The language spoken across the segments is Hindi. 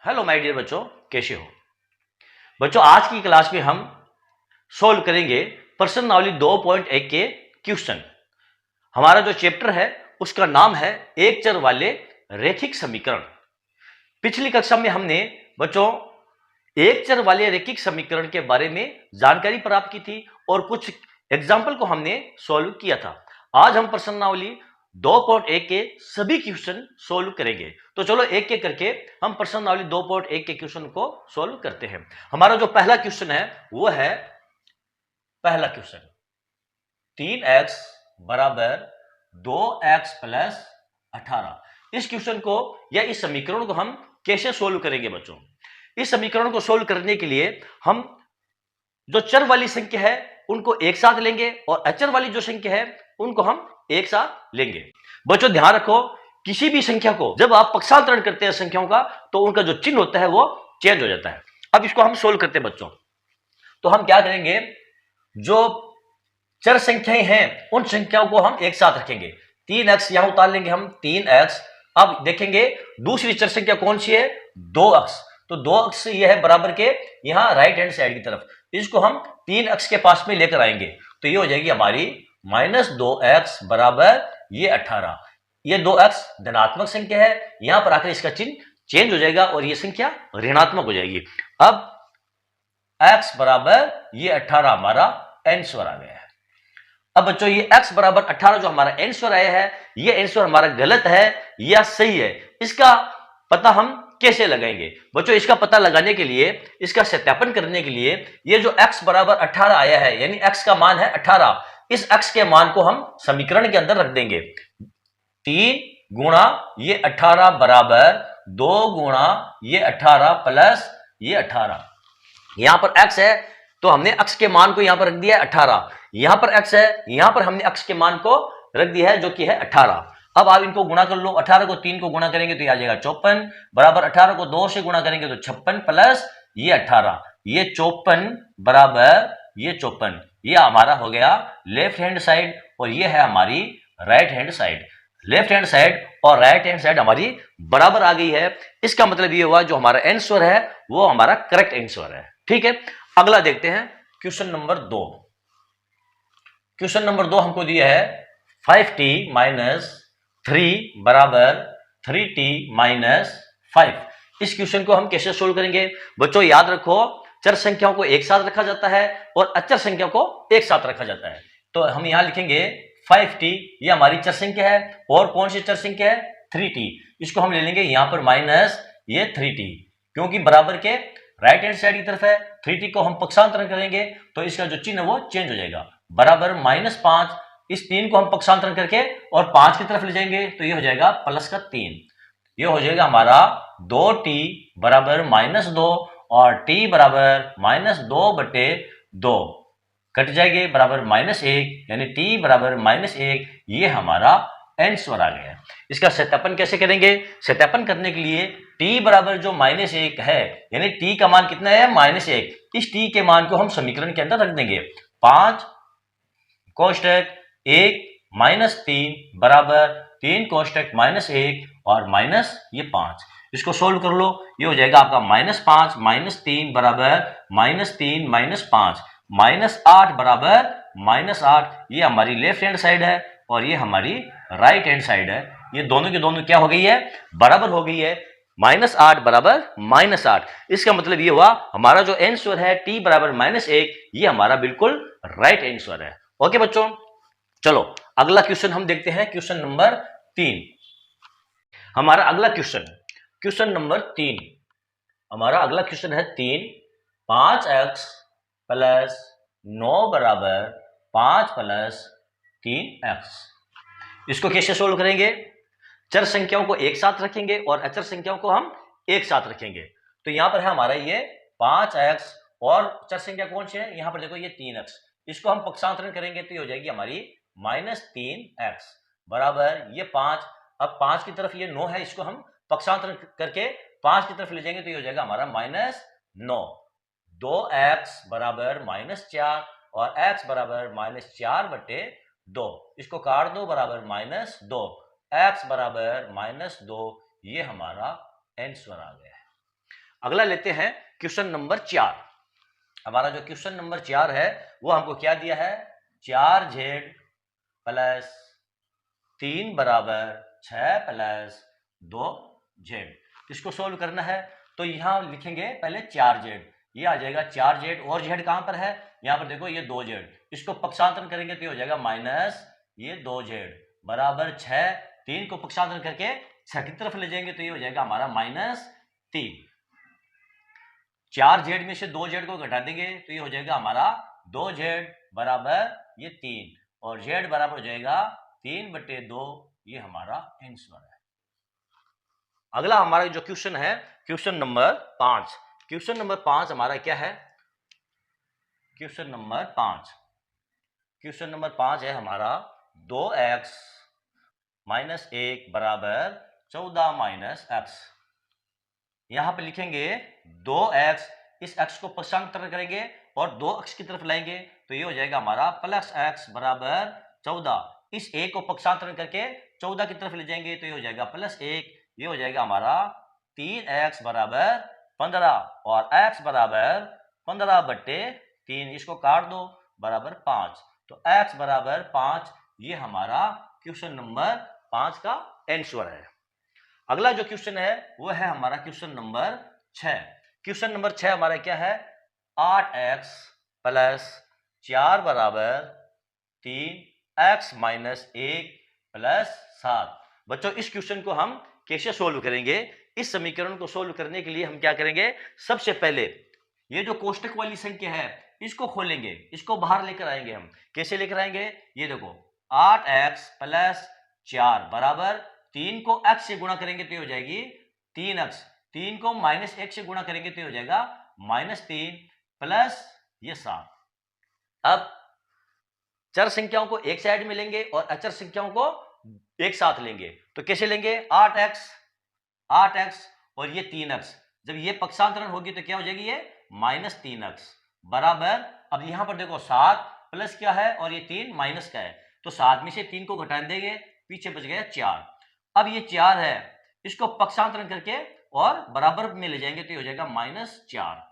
हेलो माय डियर बच्चों, कैसे हो बच्चों। आज की क्लास में हम सॉल्व करेंगे प्रश्नावली 2.1 के क्वेश्चन। हमारा जो चैप्टर है उसका नाम है एक चर वाले रैखिक समीकरण। पिछली कक्षा में हमने बच्चों एक चर वाले रैखिक समीकरण के बारे में जानकारी प्राप्त की थी और कुछ एग्जाम्पल को हमने सॉल्व किया था। आज हम प्रश्नावली 2.1 के सभी क्वेश्चन सॉल्व करेंगे। तो चलो एक एक करके हम प्रश्नावली 2.1 के क्वेश्चन को सॉल्व करते हैं। हमारा जो पहला क्वेश्चन है वो है पहला क्वेश्चन 3x बराबर 2x प्लस 18। इस क्वेश्चन को या इस समीकरण को हम कैसे सोल्व करेंगे बच्चों? इस समीकरण को सोल्व करने के लिए हम जो चर वाली संख्या है उनको एक साथ लेंगे और अचर वाली जो संख्या है उनको हम एक साथ लेंगे। बच्चों ध्यान रखो, किसी भी संख्या को जब आप पक्षांतरण करते हैं संख्याओं का तो उनका जो चिन्ह होता है वो चेंज हो जाता है। अब इसको हम सोल्व करते हैं बच्चों। तो हम क्या करेंगे, जो चर संख्याएं हैं उन संख्याओं को हम एक साथ रखेंगे। 3x यहां उतार लेंगे हम 3x। अब देखेंगे दूसरी चर संख्या कौन सी है, 2x। तो 2x ये है बराबर के यहां राइट हैंड साइड की तरफ, इसको हम 3x के पास में लेकर आएंगे तो ये हो जाएगी हमारी -2x बराबर ये 18। ये 2x धनात्मक संख्या है, यहां पर आकर इसका चिन्ह चेंज हो जाएगा और ये संख्या ऋणात्मक हो जाएगी। अब x बराबर ये 18 हमारा आंसर आ गया है। अब बच्चों ये x बराबर 18 जो हमारा आंसर आया है, ये आंसर हमारा गलत है या सही है, इसका पता हम कैसे लगाएंगे? बच्चों इसका पता लगाने के लिए, इसका सत्यापन करने के लिए, ये जो x बराबर 18 आया है यानी x का मान है 18, इस x के मान को हम समीकरण के अंदर रख देंगे। 3 गुणा ये 18 बराबर 2 गुणा ये 18 प्लस ये 18। यहां पर x है तो हमने x के मान को यहां पर रख दिया है 18, यहां पर x है, यहां पर हमने x के मान को रख दिया है जो कि है 18। अब आप इनको गुणा कर लो, 18 को 3 को गुणा करेंगे तो ये आ जाएगा 54 बराबर 18 को 2 से गुणा करेंगे तो 56 प्लस ये 18, ये 54 बराबर ये 54। ये हमारा हो गया लेफ्ट हैंड साइड और ये है हमारी right hand side. Left hand side और राइट हैंड साइड हमारी बराबर आ गई है। इसका मतलब ये हुआ जो हमारा आंसर है वो हमारा करेक्ट आंसर है। ठीक है, अगला देखते हैं क्वेश्चन नंबर 2। क्वेश्चन नंबर 2 हमको दिया है 5t माइनस 3 बराबर 3t माइनस 5। इस क्वेश्चन को हम कैसे सोल्व करेंगे? बच्चों याद रखो, चर संख्याओं को एक साथ रखा जाता है और अचर संख्या को एक साथ रखा जाता है। तो हम यहां लिखेंगे 5t, ये हमारी चर संख्या है और कौन सी चर संख्या है 3t। इसको हम ले लेंगे यहां पर माइनस ये 3t, क्योंकि बराबर के राइट हैंड साइड की तरफ है। 3t को हम पक्षांतरण करेंगे तो इसका जो चिन्ह वो चेंज हो जाएगा, बराबर -5। इस 3 को हम पक्षांतरण करके और 5 की तरफ ले जाएंगे तो ये हो जाएगा +3। ये हो जाएगा हमारा 2t बराबर -2 और t बराबर -2/2 कट जाएंगे बराबर -1, यानी t बराबर -1। ये हमारा आंसर आ गया। इसका सत्यापन कैसे करेंगे? सत्यापन करने के लिए t बराबर जो -1 है, यानी t का मान कितना है -1, इस t के मान को हम समीकरण के अंदर रख देंगे। 5 कोष्टक 1 -3 बराबर 3 कोष्टक -1 और माइनस ये 5। इसको सोल्व कर लो, ये हो जाएगा आपका -5 -3 बराबर -3 -5 -8 बराबर -8। ये हमारी लेफ्ट हैंड साइड है और ये हमारी राइट हैंड साइड है। ये दोनों की दोनों क्या हो गई है, बराबर हो गई है। -8 बराबर -8। इसका मतलब ये हुआ हमारा जो आंसर है t बराबर -1, ये हमारा बिल्कुल राइट आंसर है। ओके बच्चों, चलो अगला क्वेश्चन हम देखते हैं, क्वेश्चन नंबर 3। हमारा अगला क्वेश्चन नंबर 3, हमारा अगला क्वेश्चन है 3। 5x प्लस 9 बराबर 5 प्लस 3x। इसको कैसे सोल्व करेंगे? चर संख्याओं को एक साथ रखेंगे और अचर संख्याओं को हम एक साथ रखेंगे। तो यहां पर है हमारा ये 5x और चर संख्या कौन सी है, यहां पर देखो ये 3x। इसको हम पक्षांतरण करेंगे तो ये हो जाएगी हमारी -3x बराबर ये 5। अब 5 की तरफ ये 9 है, इसको हम पक्षांतरण करके 5 की तरफ ले जाएंगे तो ये हो जाएगा हमारा -9। 2x बराबर -4 और x बराबर -4/2। इसको काट दो बराबर -2, x बराबर -2। ये हमारा आंसर आ गया है। अगला लेते हैं क्वेश्चन नंबर 4। हमारा जो क्वेश्चन नंबर 4 है वो हमको क्या दिया है, 4z प्लस 3 बराबर 6 प्लस 2z। इसको सोल्व करना है तो यहां लिखेंगे पहले 4z, ये आ जाएगा 4z और z कहां पर है, यहां पर देखो ये 2z, इसको पक्षांतरण करेंगे तो ये हो जाएगा माइनस ये 2z बराबर 6, 3 को पक्षांतरण करके 6 की तरफ ले जाएंगे तो ये हो जाएगा हमारा -3। 4z में से 2z को घटा देंगे तो ये हो जाएगा हमारा 2z बराबर ये 3 और z बराबर हो जाएगा 3/2, ये हमारा आंसर है। अगला हमारा जो क्वेश्चन है क्वेश्चन नंबर 5। क्वेश्चन नंबर 5 हमारा क्या है, क्वेश्चन नंबर 5 है हमारा 2x - 1 बराबर 14 - x। यहां पे लिखेंगे 2x, इस x को पक्षांतरण करेंगे और 2x की तरफ लाएंगे तो ये हो जाएगा हमारा प्लस x बराबर 14, इस a को पक्षांतरण करके 14 की तरफ ले जाएंगे तो ये हो जाएगा +1, ये हो जाएगा हमारा 3x बराबर 15 और x बराबर 15/3, इसको काट दो बराबर 5, तो x बराबर 5, ये हमारा क्वेश्चन नंबर 5 का आंसर है। अगला जो क्वेश्चन है वो है हमारा क्वेश्चन नंबर 6। क्वेश्चन नंबर 6 हमारा क्या है, 8x प्लस 4 बराबर 3x - 1 प्लस 7। बच्चों इस क्वेश्चन को हम कैसे सोल्व करेंगे, इस समीकरण को सोल्व करने के लिए हम क्या करेंगे, सबसे पहले ये जो कोष्टक वाली संख्या है इसको खोलेंगे, इसको बाहर लेकर आएंगे। हम कैसे लेकर आएंगे, ये देखो 8x प्लस 4 बराबर 3 को x से गुणा करेंगे तो हो जाएगी 3x, 3 को -1 से गुणा करेंगे तो हो जाएगा -3 प्लस ये 7। अब चर संख्याओं को एक साइड में लेंगे और अचर संख्याओं को एक साथ लेंगे तो कैसे लेंगे, 8x और ये 3x, जब ये पक्षांतरण होगी तो क्या हो जाएगी, ये -3x बराबर, अब यहां पर देखो 7 प्लस क्या है और ये 3 माइनस का है, तो 7 में से 3 को घटा देंगे, पीछे बच गया 4। अब ये 4 है, इसको पक्षांतरण करके और बराबर में ले जाएंगे तो ये हो जाएगा -4,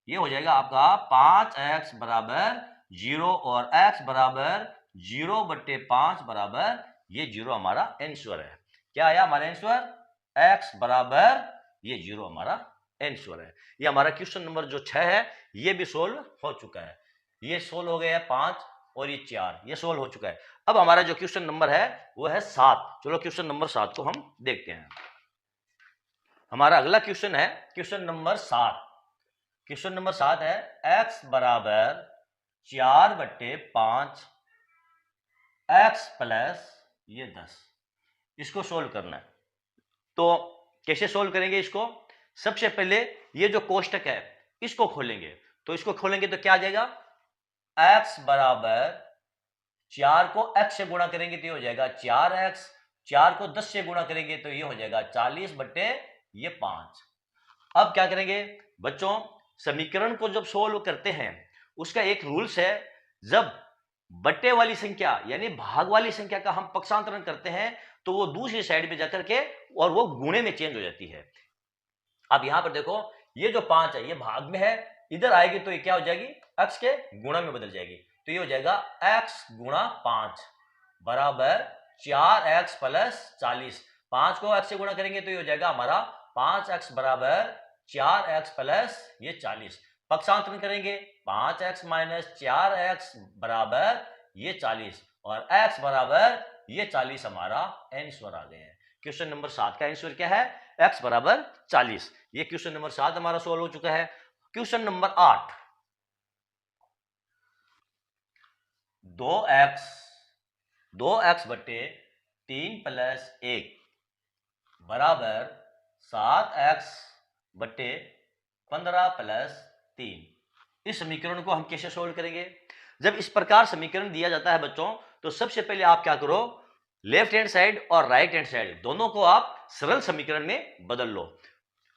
ये हो जाएगा आपका 5x बराबर 0 और x बराबर 0/5 बराबर ये 0 हमारा आंसर है। क्या आया हमारा आंसर, x बराबर ये 0 हमारा आंसर है। ये हमारा क्वेश्चन नंबर जो 6 है ये भी सोल्व हो चुका है, ये सोल्व हो गया है 5 और ये 4, ये सोल्व हो चुका है। अब हमारा जो क्वेश्चन नंबर है वो है 7। चलो क्वेश्चन नंबर 7 को हम देखते हैं। हमारा अगला क्वेश्चन है क्वेश्चन नंबर 7। क्वेश्चन नंबर 7 है x बराबर 4/5 x प्लस ये 10, इसको सोल्व करना है। तो कैसे सोल्व करेंगे इसको, सबसे पहले ये जो कोष्टक है इसको खोलेंगे, तो इसको खोलेंगे तो क्या आ जाएगा, x बराबर 4 को x से गुणा करेंगे तो ये हो जाएगा 4x, 4 को 10 से गुणा करेंगे तो ये हो जाएगा 40/5। अब क्या करेंगे बच्चों, समीकरण को जब सोल्व करते हैं उसका एक रूल्स है, जब बट्टे वाली संख्या यानी भाग वाली संख्या का हम पक्षांतरण करते हैं तो वो दूसरी साइड में जाकर के और वो गुणे में चेंज हो जाती है। अब यहां पर देखो ये जो 5 है ये भाग में है, इधर आएगी तो ये क्या हो जाएगी, x के गुणा में बदल जाएगी, तो ये हो जाएगा x गुणा 5 बराबर 4x प्लस 40। 5 को x से गुणा करेंगे तो ये हो जाएगा हमारा 5x बराबर 4x प्लस ये 40। पक्षांतरण करेंगे 5x माइनस 4x बराबर ये 40 और x बराबर ये 40 हमारा आंसर आ गए हैं। क्वेश्चन नंबर 7 का आंसर क्या है, x बराबर 40। ये क्वेश्चन नंबर 7 हमारा सोल्व हो चुका है। क्वेश्चन नंबर 8, 2x बटे 3 प्लस 1 बराबर 7x बटे 15 प्लस 3। इस समीकरण को हम कैसे सोल्व करेंगे, जब इस प्रकार समीकरण दिया जाता है बच्चों तो सबसे पहले आप क्या करो, लेफ्ट हैंड साइड और राइट हैंड साइड दोनों को आप सरल समीकरण में बदल लो।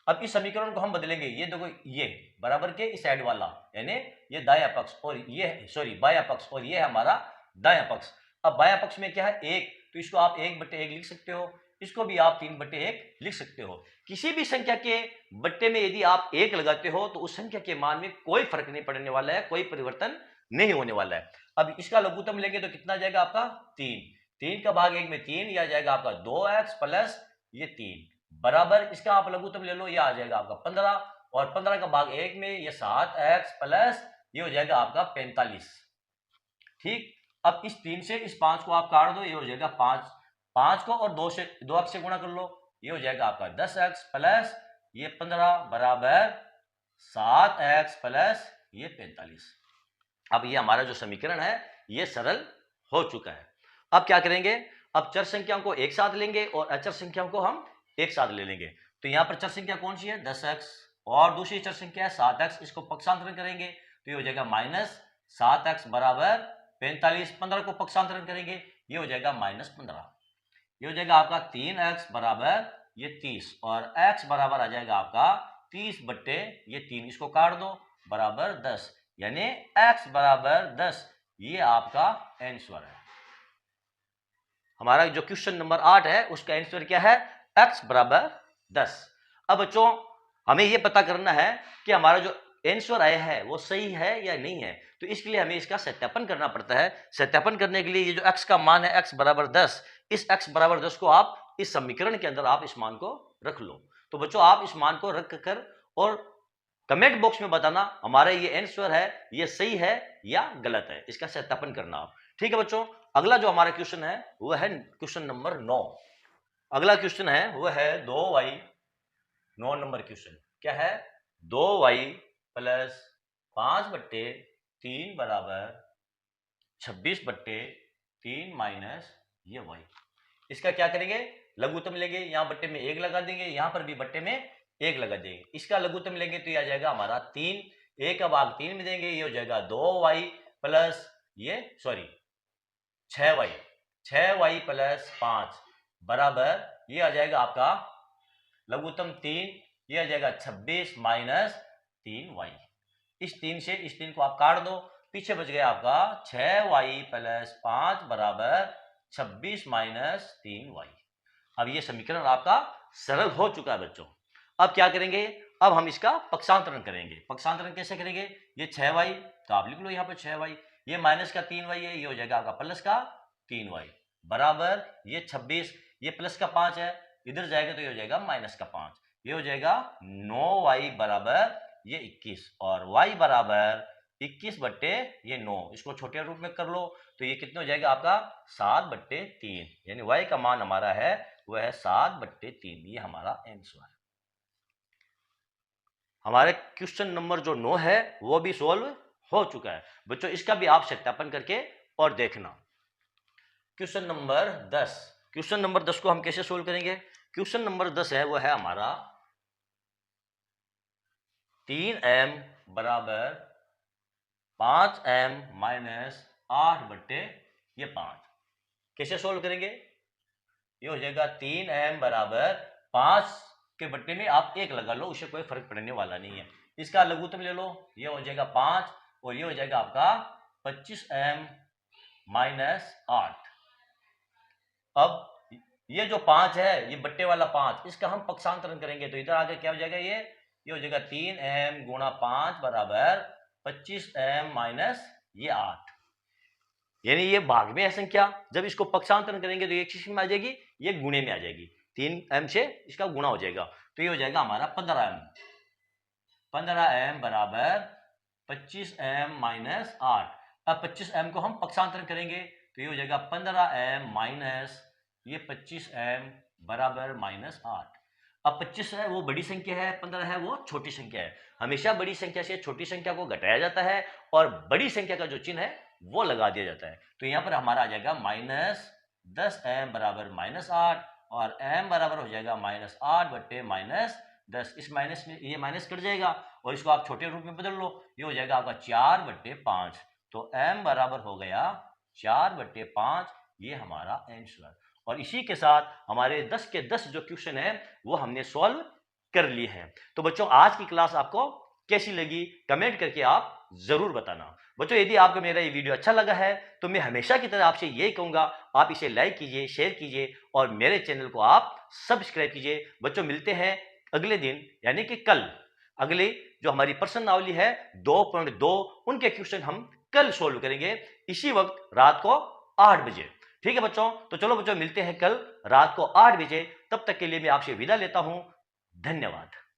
अब इस समीकरण को हम बदलेंगे, ये देखो ये बराबर के इस साइड वाला यानी ये दायां पक्ष और ये बायां पक्ष और ये हमारा दायां पक्ष। अब बायां पक्ष में क्या है 1, तो इसको आप 1/1 लिख सकते हो, इसको भी आप 3/1 लिख सकते हो। किसी भी संख्या के बट्टे में यदि आप 1 लगाते हो तो उस संख्या के मान में कोई फर्क नहीं पड़ने वाला है, कोई परिवर्तन नहीं होने वाला है। अब इसका लघुत्तम लेंगे तो कितना जाएगा आपका 3। 3 का भाग 1 में 3, यह जाएगा आपका 2x प्लस ये 3 बराबर इसका आप लघुत्तम ले लो, यह आ जाएगा आपका 15 और 15 का भाग 1 में ये 7x प्लस ये हो जाएगा आपका 45। ठीक, अब इस 3 से इस 5 को आप काट दो, ये हो जाएगा 5। 5 को और 2 से गुणा कर लो, ये हो जाएगा आपका 10x प्लस ये 15 बराबर 7x प्लस ये 45। अब ये हमारा जो समीकरण है ये सरल हो चुका है। अब क्या करेंगे, अब चर संख्याओं को एक साथ लेंगे और अचर संख्याओं को हम एक साथ ले लेंगे। तो यहाँ पर चर संख्या कौन सी है 10x और दूसरी चर संख्या है 7x, इसको पक्षांतरण करेंगे तो ये हो जाएगा -7x बराबर 45। 15 को पक्षांतरण करेंगे ये हो जाएगा -15। ये हो जाएगा आपका 3x बराबर ये 30 और x बराबर आ जाएगा आपका 30/3, इसको काट दो बराबर 10, यानी x बराबर 10। ये आपका आंसर है। हमारा जो क्वेश्चन नंबर 8 है उसका आंसर क्या है, x बराबर 10। अब बच्चों हमें यह पता करना है कि हमारा जो आंसर आया है वो सही है या नहीं है, तो इसके लिए हमें इसका सत्यापन करना पड़ता है। सत्यापन करने के लिए ये जो x का मान है x बराबर 10, इस x बराबर 10 को आप इस समीकरण के अंदर आप इस मान को रख लो। तो बच्चों आप इस मान को रख कर और कमेंट बॉक्स में बताना हमारा ये आंसर है ये सही है या गलत है, इसका सत्यापन करना आप। ठीक है बच्चों, अगला जो हमारा क्वेश्चन है वो है क्वेश्चन नंबर 9। अगला क्वेश्चन है वो है 2y, 9 नंबर क्वेश्चन क्या है, 2y प्लस 5/3 बराबर 26/3 माइनस ये y। इसका क्या करेंगे, लघुत्तम लेंगे, यहाँ बट्टे में 1 लगा देंगे, यहाँ पर भी बट्टे में 1 लगा देंगे। इसका लघुत्तम लेंगे तो ये आ जाएगा हमारा 3, 1 का भाग 3 में देंगे, ये हो जाएगा 2y प्लस ये 6y प्लस 5 बराबर ये आ जाएगा आपका लघुत्तम 3, ये आ जाएगा 26 माइनस 3y। इस 3 से इस 3 को आप काट दो, पीछे बच गया आपका 6y प्लस 5 बराबर 26 माइनस 3y। अब ये समीकरण आपका सरल हो चुका है बच्चों। अब क्या करेंगे, अब हम इसका पक्षांतरण करेंगे। पक्षांतरण कैसे करेंगे, ये 6y तो आप लिख लो यहाँ पर 6y, ये माइनस का 3y है, ये हो जाएगा आपका प्लस का 3y बराबर ये 26, ये प्लस का 5 है, इधर जाएगा तो ये हो जाएगा माइनस का 5, ये हो जाएगा 9y बराबर ये 21 और y बराबर 21/9। इसको छोटे रूप में कर लो तो ये कितने हो जाएगा आपका 7/3, यानी y का मान हमारा है वह है 7/3। ये हमारा आंसर है। हमारे क्वेश्चन नंबर जो 9 है वो भी सोल्व हो चुका है बच्चों, इसका भी आप सत्यापन करके और देखना। क्वेश्चन नंबर 10, क्वेश्चन नंबर 10 को हम कैसे सोल्व करेंगे, क्वेश्चन नंबर 10 है वो है हमारा 3m बराबर 5m माइनस 8/5। कैसे सोल्व करेंगे, ये हो जाएगा 3m बराबर 5 के बट्टे में आप 1 लगा लो, उससे कोई फर्क पड़ने वाला नहीं है। इसका लघुत्तम ले लो, ये हो जाएगा 5 और ये हो जाएगा आपका 25m माइनस 8। अब ये जो 5 है ये बट्टे वाला 5, इसका हम पक्षांतरण करेंगे तो इधर आगे क्या हो जाएगा, ये हो जाएगा 3m गुणा 5 बराबर 25m माइनस ये 8, यानी ये भाग में है संख्या। जब इसको पक्षांतरण करेंगे तो ये किस में आ जाएगी, ये गुणे में आ जाएगी, 3m से इसका गुणा हो जाएगा तो ये हो जाएगा हमारा 15m बराबर 25m माइनस 8। अब 25m को हम पक्षांतरण करेंगे तो ये हो जाएगा 15m माइनस ये 25m बराबर -8। अब 25 है वो बड़ी संख्या है, 15 है वो छोटी संख्या है। हमेशा बड़ी संख्या से छोटी संख्या को घटाया जाता है और बड़ी संख्या का जो चिन्ह है वो लगा दिया जाता है। तो यहाँ पर हमारा आ जाएगा -10m बराबर -8 और m बराबर हो जाएगा -8/-10। इस माइनस में ये माइनस कट जाएगा और इसको आप छोटे रूप में बदल लो, ये हो जाएगा आपका 4/5। तो m बराबर हो गया 4/5, ये हमारा आंसर। और इसी के साथ हमारे 10 के 10 जो क्वेश्चन है वो हमने सॉल्व कर लिए हैं। तो बच्चों आज की क्लास आपको कैसी लगी कमेंट करके आप जरूर बताना। बच्चों यदि आपको मेरा ये वीडियो अच्छा लगा है तो मैं हमेशा की तरह आपसे यही कहूंगा, आप इसे लाइक कीजिए, शेयर कीजिए और मेरे चैनल को आप सब्सक्राइब कीजिए। बच्चों मिलते हैं अगले दिन, यानी कि कल। अगले जो हमारी प्रश्नावली है 2.2 उनके क्वेश्चन हम कल सोल्व करेंगे इसी वक्त रात को 8 बजे। ठीक है बच्चों, तो चलो बच्चों मिलते हैं कल रात को 8 बजे। तब तक के लिए मैं आपसे विदा लेता हूं। धन्यवाद।